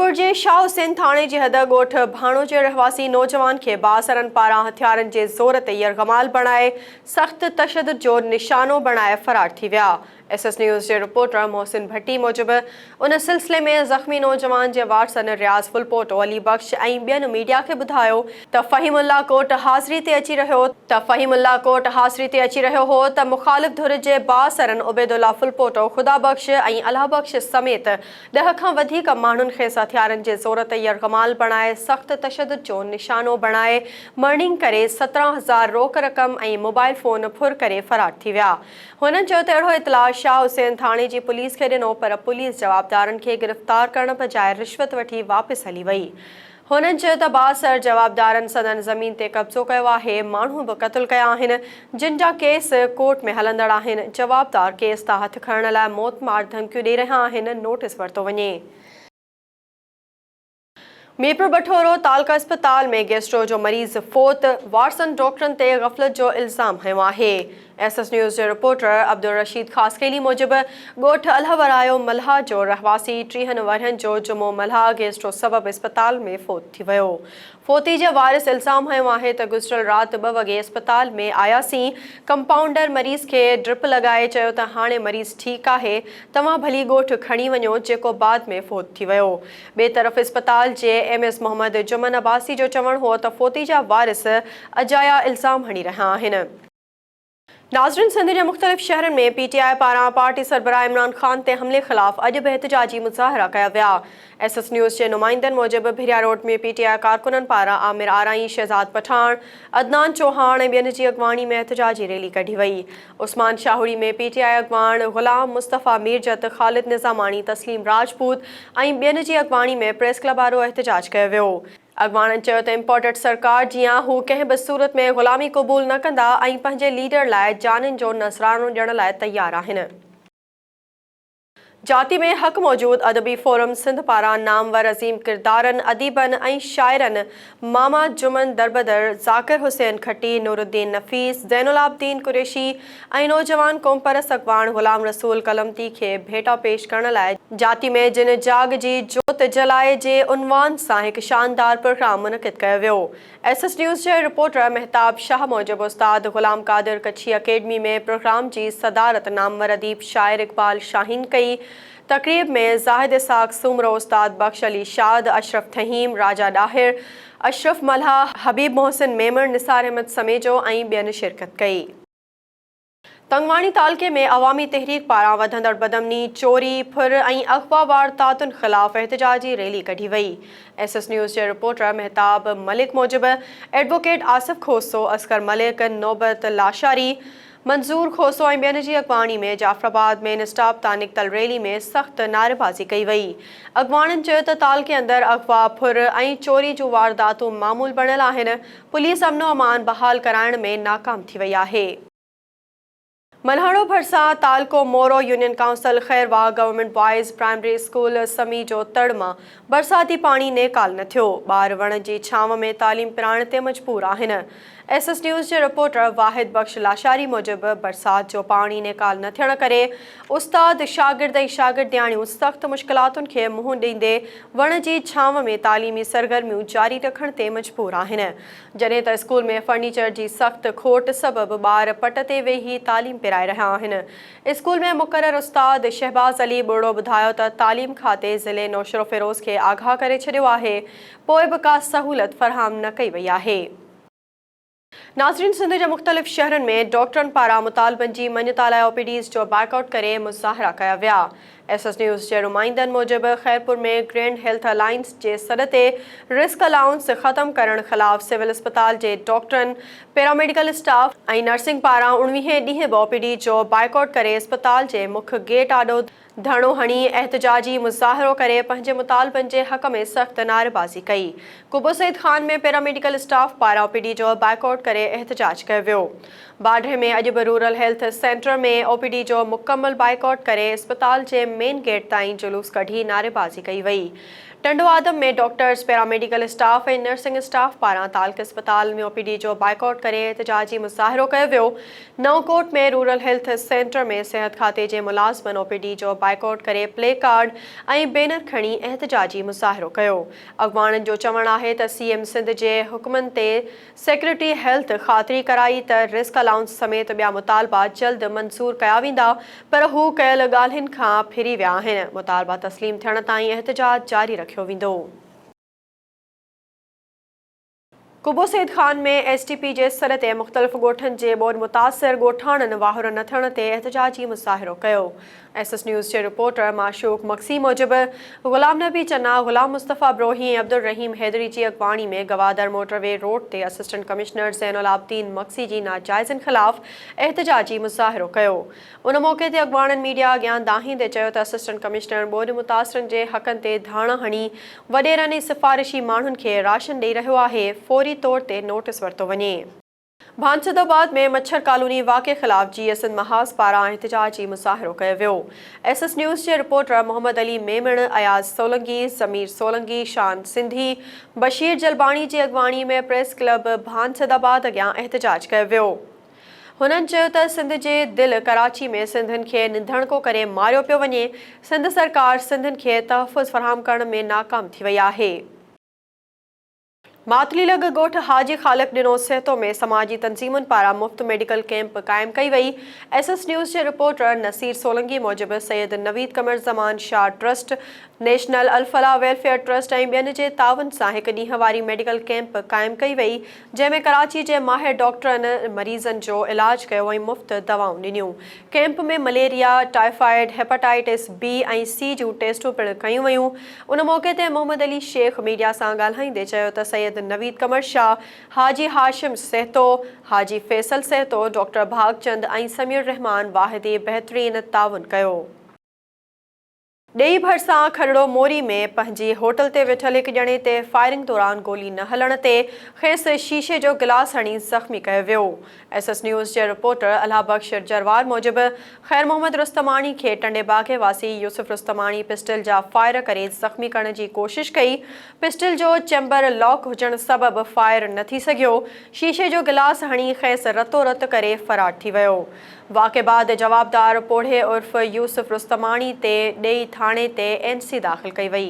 खैरपुर जे शाह हुसैन थाणे जे हद ॻोठ भाणो जे रहवासी नौजवान खे बासरनि पारां हथियारनि जे ज़ोर ते यरग़माल बणाए सख़्त तशद्दुद जो निशानो बणाए फ़रार थी विया। SS न्यूज़ जे रिपोर्टर मोहसिन भट्टी मूजिबि उन सिलसिले में ज़ख़्मी नौजवान जे वारसन रियाज़ फुलपोटो अली बख्श ऐं ॿियनि मीडिया खे ॿुधायो त फ़हीमुल्लाह कोर्ट हाज़िरी ते अची रहियो हो त मुख़ालिफ़ धुर जे बासरनि उबैदुल्लाह फुलपोटो, ख़ुदा बख्श ऐं अल्लाह बख्श समेत 10 खां वधीक माण्हुनि खे हथियारनि जे ज़ोर ते यरग़माल बणाए सख़्त तशद्दुद जो निशानो बणाए मर्निंग करे 17,000 रोक रक़म ऐं मोबाइल फ़ोन फुर करे फ़रार थी विया। हुननि चयो त अहिड़ो इतला शाह हुसैन थाणे जी पुलिस खे ॾिनो, पर पुलिस जवाबदारनि खे गिरफ़्तार करण बजाए रिश्वत वठी वापसि हली वई। हुननि चयो त बासर जवाबदारनि सदन ज़मीन ते कब्ज़ो कयो आहे, माण्हू बि क़त्ल कया आहिनि जिन जा केस कोर्ट में हलंदड़ आहिनि। जवाबदार केस तां हथ खणण लाइ मौत मार धमकियूं ॾेई रहिया आहिनि, नोटिस वरितो वञे। मीरपुर बठोरो तालका अस्पताल में गैस्ट्रो जो मरीज़ फौत, वारसन डॉक्टरनि ते ग़फ़लत जो इल्ज़ाम हयो आहे। SS न्यूज़ जे रिपोर्टर अब्दुल रशीद ख़ासकेली मूजिबि ॻोठ अलहवरायो मल्हा जो रहवासी 30 वरहनि जो जुमो मल्हा गैस्ट्रो सबबि अस्पताल में फौत थी वियो। फौती जे वारिस इल्ज़ाम हयो आहे त गुज़िरियल राति 2 वॻे अस्पताल में आयासीं, कंपाउंडर मरीज़ खे ड्रिप लॻाए चयो त हाणे मरीज़ ठीकु आहे, तव्हां भली ॻोठ खणी वञो, जेको बाद में फौत थी वियो। ॿिए तरफ़ अस्पताल जे MS मोहम्मद जुमन अब्बासी जो चवणु हो त फौती जा वारिस अजाया इल्ज़ाम हणी रहिया आहिनि। नाज़रीन, सिंध जे मुख़्तलिफ़ शहरनि में PTI पारां पार्टी सरबराह इमरान ख़ान ते हमले ख़िलाफ़ अॼु बि एहतिजाजी मुज़ाहिरा कया विया। SS न्यूज़ जे नुमाइंदनि मूजिबि भिरिया रोड में PTI कारकुननि पारां आमिर आराई, शहज़ाद पठान, अदनान चौहान ऐं ॿियनि जी अॻवानी में एहतिजाजी रैली कढी वई। उस्मान शाहुरी में PTI अॻवान ग़ुलाम मुस्तफ़ा मीरजत, ख़ालिद निज़ामानी, तस्लीम राजपूत ऐं ॿियनि जी अॻवानी में प्रेस क्लब वारो एहतिजाज कयो वियो। अॻवाननि चयो त इम्पोर्टेड सरकार जीअं हू कंहिं बि सूरत में ग़ुलामी क़बूल न कंदा ऐं पंहिंजे लीडर लाइ जानिन जो नज़रानो ॾियण लाइ तयारु आहिनि। जाती में हक़ मौजूद अदबी फोरम सिंध पारां नामवर अज़ीम किरदारनि, अदीबनि ऐं शाइरनि मामा जुमन दरबदर, ज़ाकिर हुसैन खट्टी, नूरुद्दीन नफ़ीस, ज़ैनुलाब्दीन कुरैशी ऐं नौजवान क़ौमपरस्त अॻवान ग़ुलाम रसूल कलमती खे भेटा पेश करण लाइ जाती में जिन जाग जी जोत जलाए जे उनवान सां हिकु शानदार प्रोग्राम मुनक़िद कयो वियो। SS न्यूज़ जे रिपोर्टर महताब शाह मूजिबि उस्ताद ग़ुलाम कादिर कच्छी अकेडमी में प्रोग्राम जी सदारत नामवर अदीब शाइर इक़बाल शाहीन कई। तक़रीब में ज़ाहिद इसाक़ सूमरो, उस्ताद बख्श अली शाद, अशरफ थहीम, राजा ॾाहिर, अशरफ मल्हा, हबीब मोहसिन मेमण, निसार अहमद समेजो ऐं ॿियनि शिरकत कई। तंगवाणी तालके में अवामी तहरीक पारां वधंदड़ बदमनी, चोरी, फुर ऐं अग़वा वारदातुनि ख़िलाफ़ एहतिजाजी रैली कढी वई। SS न्यूज़ जे रिपोर्टर महताब मलिक मूजिबि एडवोकेट आसिफ खोसो, असगर मलिक, नौबत लाशारी, मंज़ूर खोसो ऐं ॿियनि जी अॻवानी में जाफ़राबाद मेन स्टॉप तां निकितल रैली में सख़्त नारेबाज़ी कई वई। अॻवाननि चयो त तालके अंदरि अग़वा, फुर ऐं चोरी जूं वारदातूं मामूल बणियल आहिनि। पुलिस अमनो अमान बहाल कराइण में नाकाम थी वई आहे। मल्हाड़ो भरिसां तालको मोरो union council Khairwa government boys primary school समी जो तड़ मां बरसाती पाणी नेकाल न थियो। ॿार वण जी छांव में तालीम पिराइण ते मजबूर आहिनि। SS न्यूज़ जे रिपोर्टर वाहिद बख्श लाशारी मूजिबि बरसाति जो पाणी नेकाल न थियण करे उस्ताद, शागिर्द ऐं शागिर्दियाणियूं सख़्त मुश्किलातुनि खे मुंहुं ॾींदे वण जी छांव में तालीमी सरगर्मियूं जारी रखण ते मजबूर आहिनि। जॾहिं त स्कूल में फर्नीचर जी सख़्त खोट सबबि ॿार पट ते वेही तालीम पिराए रहिया आहिनि। स्कूल में मुक़रर उस्ताद शहबाज़ अली बुर्ड़ो ॿुधायो त तालीम खाते ज़िले नौशरो फ़िरोज़ खे आगाह करे छॾियो आहे, पोइ बि का सहूलियत फ़राहम न कई वई आहे। नाज़रीन, सिंध जे मुख़्तलिफ़ शहरनि में डॉक्टरनि पारां मुतालबनि जी मञता लाइ OPDs जो बाइकआउट करे मुज़ाहिरा कया विया। SS न्यूज़ जे नुमाइंदनि मूजिबि खैरपुर में ग्रैंड हेल्थ अलायंस जे सॾ ते रिस्क अलाउंस ख़तमु करण ख़िलाफ़ सिविल अस्पताल जे डॉक्टरनि, पैरामेडिकल स्टाफ ऐं नर्सिंग पारां 19 ॾींहं बि OPD जो बाइकआउट करे अस्पताल जे मुख्य गेट आॾो धरणो हणी एहतिजाजी मुज़ाहिरो करे पंहिंजे मुतालबनि जे हक़ में सख़्त नारेबाज़ी कई। कुबो सईद ख़ान में पैरामेडिकल स्टाफ पारां OPD जो बाइकआउट करे एहतिजाज कयो वियो। बाड्रे में अॼु बि रूरल हेल्थ सेंटर में OPD जो मुकमल बाइकआउट करे अस्पताल जे मेन गेट ताईं जुलूस कढी नारेबाज़ी कई वई। टंडो आदम में डॉक्टर्स, पैरामेडिकल स्टाफ ऐं नर्सिंग स्टाफ पारां तालक अस्पताल में ओपीडी जो बाइकआउट करे एहतजाजी मुज़ाहिरो कयो वियो। नवकोट में रूरल हेल्थ सेंटर में सिहत खाते जे मुलाज़िमनि ओपीडी जो बाइकआउट करे प्ले कार्ड ऐं बैनर खणी एहतजाजी मुज़ाहिरो कयो। अॻवाननि जो चवणु आहे त सीएम सिंध जे हुक्मनि ते सेक्रेटरी हेल्थ ख़ातिरी कराई त रिस्क अलाउंस समेत ॿिया मुतालबा जल्द मंज़ूर कया वेंदा, पर हू कयल ॻाल्हियुनि खां फिरी विया आहिनि। मुतालबा तस्लीम थियण ताईं एहतजाज जारी रखियो वेंदो। कुबो सईद खान में एसटीपी जे सर ते मुख़्तलिफ़ ॻोठनि जे ॿोॾि मुतासिर ॻोठाणनि वाहुर न थियण ते एहतजाजी मुज़ाहिरो कयो। एसएस न्यूज़ जे रिपोर्टर माशूक मक्सी मूजिबि ग़ुलाम नबी चन्ना, ग़ुलाम मुस्तफ़ा ब्रोही ऐं अब्दुल रहीम हैदरी जी अॻवानी में गवादर मोटरवे रोड ते असिस्टेंट कमिश्नर ज़ैनुलाब्दीन मक्सी जी नाजाइज़नि ख़िलाफ़ एहतजाजी मुज़ाहिरो कयो। उन मौक़े ते अॻवाननि मीडिया अॻियां दाहींदे चयो त असिस्टेंट कमिश्नर ॿोॾि मुतासिरनि जे हक़नि ते धाणा हणी वॾेरनि ऐं सिफ़ारिशी माण्हुनि खे राशन ॾेई रहियो आहे, फौरी तौर ते नोटिस वरितो वञे। भानसदाबाद में मच्छर कॉलोनी वाक़े ख़िलाफ़ जीएसएन महाज़ पारां एहतजाजी मुज़ाहिरो कयो वियो। एसएस न्यूज़ जे रिपोर्टर मोहम्मद अली मेमण, अयाज़ सोलंकी, ज़मीर सोलंकी, शान सिंधी, बशीर जलबाणी जी अॻवानी में प्रेस क्लब भानसदाबाद अॻियां एहतजाज कयो वियो। हुननि चयो त सिंध जे दिलि कराची में सिंधियुनि खे निंधणको करे मारियो पियो वञे। सिंध सरकार सिंधियुनि खे तहफ़ुज़ फ़राहम करण में नाकाम थी वई आहे। मातली लॻ ॻोठ हाजी ख़ालिक ॾिनो सिहतो में समाजी तंज़ीमुनि पारां मुफ़्त मेडिकल कैंप क़ाइमु कई वई। एसएस न्यूज़ जे रिपोर्टर नसीर सोलंकी मूजिबि Syed Naveed Qamar Zaman Shah trust, national Al Falah welfare trust ऐं ॿियनि जे ताउन सां हिकु ॾींहं वारी मेडिकल कैंप क़ाइमु कई वई, जंहिंमें कराची जे माहिर डॉक्टरनि मरीज़नि जो इलाज कयो ऐं मुफ़्त दवाऊं ॾिनियूं। कैंप में मलेरिया, टाइफाइड, हेपेटाइटिस बी ऐं सी जूं टेस्टूं पिणु कयूं वयूं। उन मौक़े ते मोहम्मद अली शेख मीडिया सां ॻाल्हाईंदे चयो त सैयद नवीद कमर शाह, हाजी हाशिम सेहतो, हाजी फैसल सेहतो, डॉक्टर भागचंद ऐं समीर रहमान वाहिदी बहितरीन ताउन कयो। ॾेई भरिसां खरड़ो मोरी में पंहिंजी होटल ते वेठल हिकु ॼणे ते फायरिंग दौरान गोली न हलण ते खेसि शीशे जो गिलास हणी ज़ख़्मी कयो वियो। एसएस न्यूज़ जे रिपोर्टर अल्लाह बख्श जरवार मूजिबि ख़ैर मोहम्मद रुस्तमानी खे टंडे बाग़े वासी यूसुफ रुस्तमानी पिस्टल जा फायर करे ज़ख़्मी करण जी कोशिश कई। पिस्टल जो चैम्बर लॉक हुजण सबबि फायर न थी सघियो। शीशे जो गिलास हणी खेसि रतो रत करे फ़रार थी वियो। वाक़े बाद जवाबदार पोढ़े उर्फ़ यूसुफ रुस्तमानी ते ॾेई थाणे ते एनसी दाख़िल कई वई।